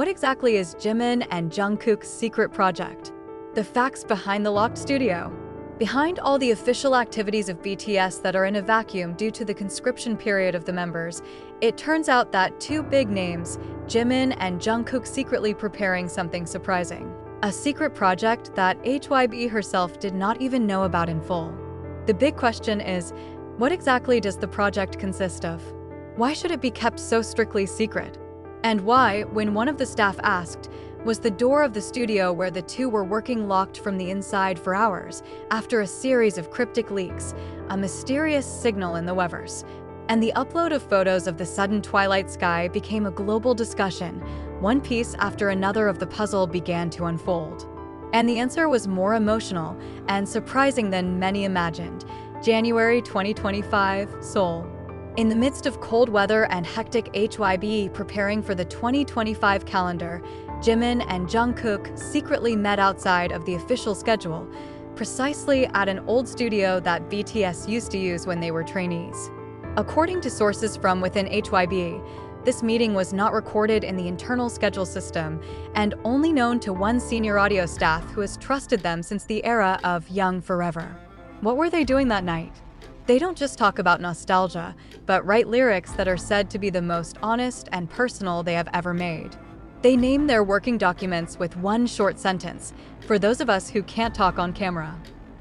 What exactly is Jimin and Jungkook's secret project? The facts behind the locked studio. Behind all the official activities of BTS that are in a vacuum due to the conscription period of the members, it turns out that two big names, Jimin and Jungkook, secretly preparing something surprising. A secret project that HYB herself did not even know about in full. The big question is, what exactly does the project consist of? Why should it be kept so strictly secret? And why, when one of the staff asked, was the door of the studio where the two were working locked from the inside for hours after a series of cryptic leaks, a mysterious signal in the Weverse, and the upload of photos of the sudden twilight sky became a global discussion. One piece after another of the puzzle began to unfold. And the answer was more emotional and surprising than many imagined. January 2025, Seoul. In the midst of cold weather and hectic HYB preparing for the 2025 calendar, Jimin and Jungkook secretly met outside of the official schedule, precisely at an old studio that BTS used to use when they were trainees. According to sources from within HYB, this meeting was not recorded in the internal schedule system and only known to one senior audio staff who has trusted them since the era of Young Forever. What were they doing that night? They don't just talk about nostalgia, but write lyrics that are said to be the most honest and personal they have ever made. They name their working documents with one short sentence, for those of us who can't talk on camera.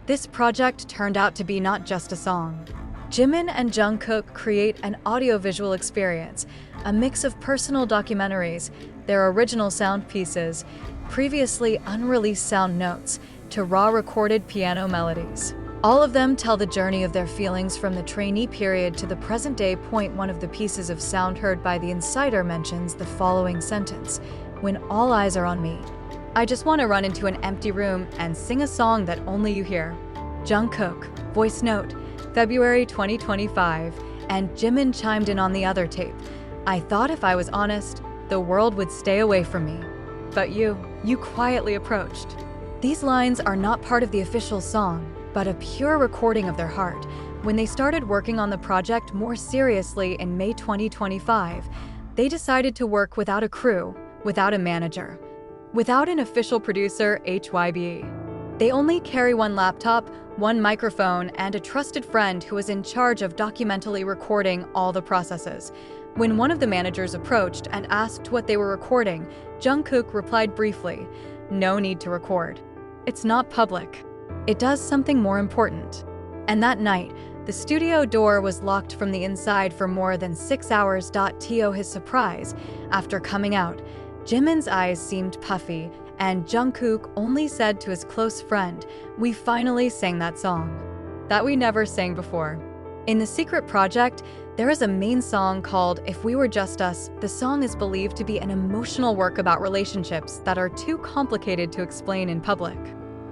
This project turned out to be not just a song. Jimin and Jungkook create an audiovisual experience, a mix of personal documentaries, their original sound pieces, previously unreleased sound notes, to raw recorded piano melodies. All of them tell the journey of their feelings from the trainee period to the present day point. One of the pieces of sound heard by the insider mentions the following sentence: "When all eyes are on me, I just want to run into an empty room and sing a song that only you hear." Jungkook, voice note, February 2025, and Jimin chimed in on the other tape. "I thought if I was honest, the world would stay away from me. But you quietly approached." These lines are not part of the official song, but a pure recording of their heart. When they started working on the project more seriously in May 2025, they decided to work without a crew, without a manager, without an official producer, HYB. They only carry one laptop, one microphone, and a trusted friend who was in charge of documentally recording all the processes. When one of the managers approached and asked what they were recording, Jungkook replied briefly, "No need to record. It's not public. It does something more important." And that night, the studio door was locked from the inside for more than 6 hours. To his surprise, after coming out, Jimin's eyes seemed puffy, and Jungkook only said to his close friend, "We finally sang that song that we never sang before." In the secret project, there is a main song called "If We Were Just Us." The song is believed to be an emotional work about relationships that are too complicated to explain in public.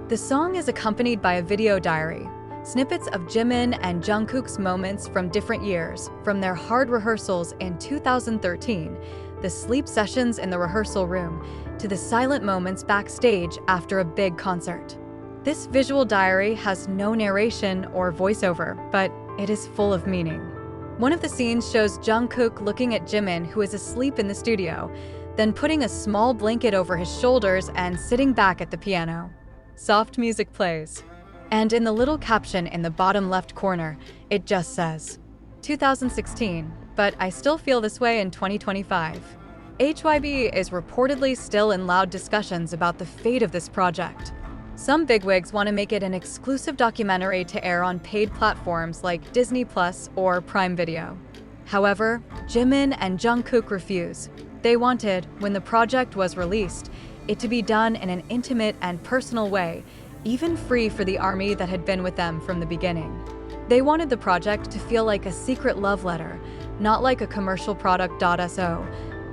The song is accompanied by a video diary, snippets of Jimin and Jungkook's moments from different years, from their hard rehearsals in 2013, the sleep sessions in the rehearsal room, to the silent moments backstage after a big concert. This visual diary has no narration or voiceover, but it is full of meaning. One of the scenes shows Jungkook looking at Jimin, who is asleep in the studio, then putting a small blanket over his shoulders and sitting back at the piano. Soft music plays. And in the little caption in the bottom left corner, it just says, 2016, but I still feel this way in 2025. HYB is reportedly still in loud discussions about the fate of this project. Some bigwigs want to make it an exclusive documentary to air on paid platforms like Disney Plus or Prime Video. However, Jimin and Jungkook refuse. They wanted, when the project was released, it to be done in an intimate and personal way, even free for the army that had been with them from the beginning. They wanted the project to feel like a secret love letter, not like a commercial product. So,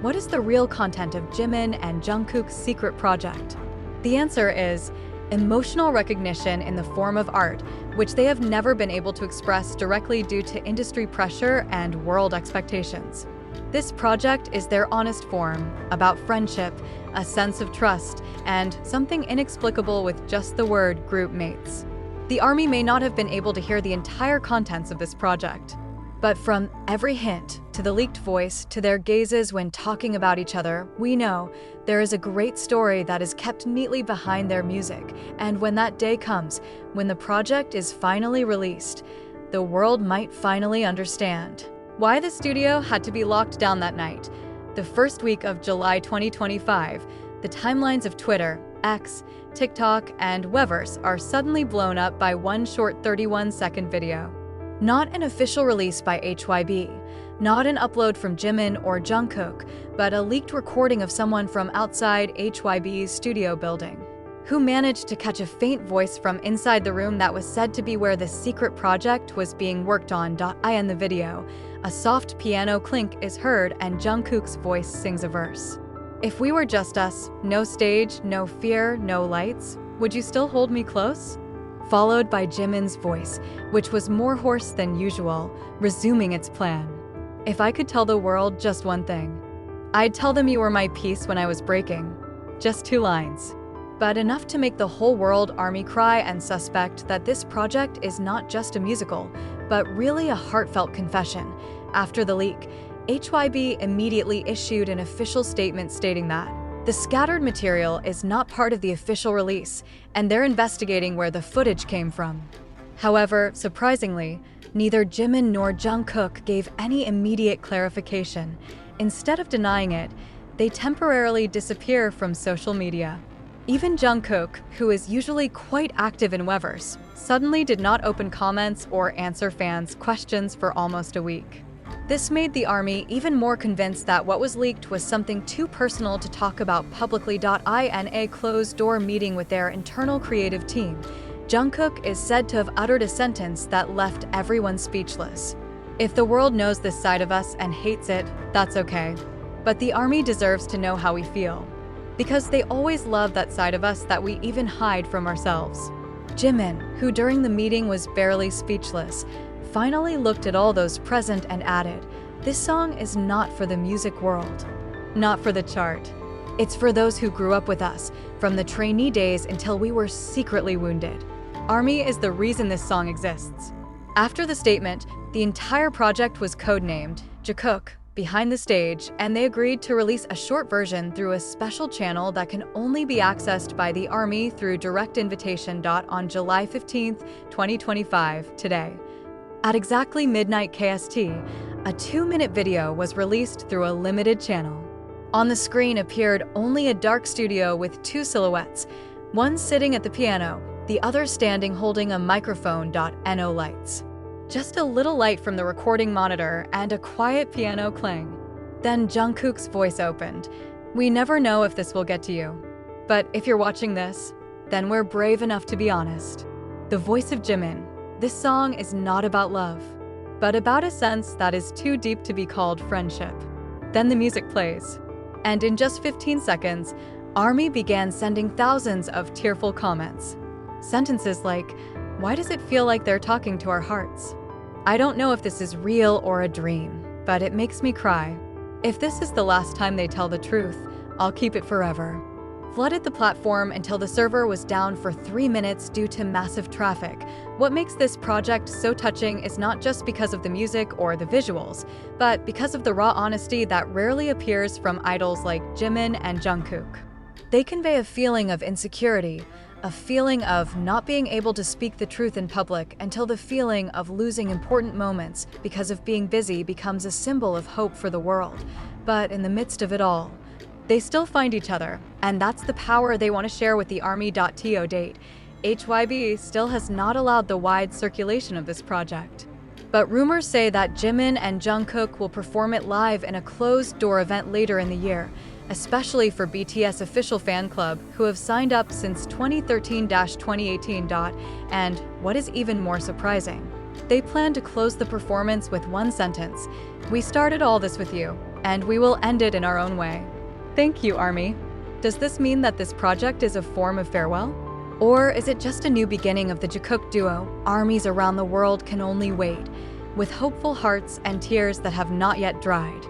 what is the real content of Jimin and Jungkook's secret project? The answer is emotional recognition in the form of art, which they have never been able to express directly due to industry pressure and world expectations. This project is their honest form, about friendship, a sense of trust, and something inexplicable with just the word group mates. The army may not have been able to hear the entire contents of this project, but from every hint To the leaked voice, to their gazes when talking about each other, we know there is a great story that is kept neatly behind their music, and when that day comes, when the project is finally released, the world might finally understand why the studio had to be locked down that night. The first week of July 2025, the timelines of Twitter, X, TikTok, and Weverse are suddenly blown up by one short 31-second video. Not an official release by HYB, not an upload from Jimin or Jungkook, but a leaked recording of someone from outside HYB's studio building, who managed to catch a faint voice from inside the room that was said to be where the secret project was being worked on. In the video, a soft piano clink is heard and Jungkook's voice sings a verse. If we were just us, no stage, no fear, no lights, would you still hold me close? Followed by Jimin's voice, which was more hoarse than usual, resuming its plan. If I could tell the world just one thing, I'd tell them you were my peace when I was breaking. Just 2 lines. But enough to make the whole world ARMY cry and suspect that this project is not just a musical, but really a heartfelt confession. After the leak, HYB immediately issued an official statement stating that the scattered material is not part of the official release, and they're investigating where the footage came from. However, surprisingly, neither Jimin nor Jungkook gave any immediate clarification. Instead of denying it, they temporarily disappear from social media. Even Jungkook, who is usually quite active in Weverse, suddenly did not open comments or answer fans' questions for almost a week. This made the ARMY even more convinced that what was leaked was something too personal to talk about publicly. In a closed-door meeting with their internal creative team, Jungkook is said to have uttered a sentence that left everyone speechless. If the world knows this side of us and hates it, that's okay. But the ARMY deserves to know how we feel, because they always love that side of us that we even hide from ourselves. Jimin, who during the meeting was barely speechless, finally looked at all those present and added, "This song is not for the music world, not for the chart. It's for those who grew up with us, from the trainee days until we were secretly wounded. ARMY is the reason this song exists." After the statement, the entire project was codenamed Jungkook, Behind the Stage, and they agreed to release a short version through a special channel that can only be accessed by the ARMY through direct invitation. On July 15, 2025, today, at exactly midnight KST, a 2-minute video was released through a limited channel. On the screen appeared only a dark studio with 2 silhouettes, one sitting at the piano, the other standing holding a microphone. No lights. Just a little light from the recording monitor and a quiet piano clang. Then Jungkook's voice opened. "We never know if this will get to you. But if you're watching this, then we're brave enough to be honest." The voice of Jimin. This song is not about love, but about a sense that is too deep to be called friendship. Then the music plays, and in just 15 seconds, ARMY began sending thousands of tearful comments. Sentences like, "Why does it feel like they're talking to our hearts? I don't know if this is real or a dream, but it makes me cry. If this is the last time they tell the truth, I'll keep it forever." Flooded the platform until the server was down for 3 minutes due to massive traffic. What makes this project so touching is not just because of the music or the visuals, but because of the raw honesty that rarely appears from idols like Jimin and Jungkook. They convey a feeling of insecurity, a feeling of not being able to speak the truth in public until the feeling of losing important moments because of being busy becomes a symbol of hope for the world. But in the midst of it all, they still find each other, and that's the power they want to share with the ARMY.to date. HYB still has not allowed the wide circulation of this project. But rumors say that Jimin and Jungkook will perform it live in a closed-door event later in the year, especially for BTS official fan club who have signed up since 2013-2018. And what is even more surprising, they plan to close the performance with one sentence: "We started all this with you, and we will end it in our own way." Thank you, ARMY. Does this mean that this project is a form of farewell? Or is it just a new beginning of the Jungkook duo? ARMYs around the world can only wait, with hopeful hearts and tears that have not yet dried.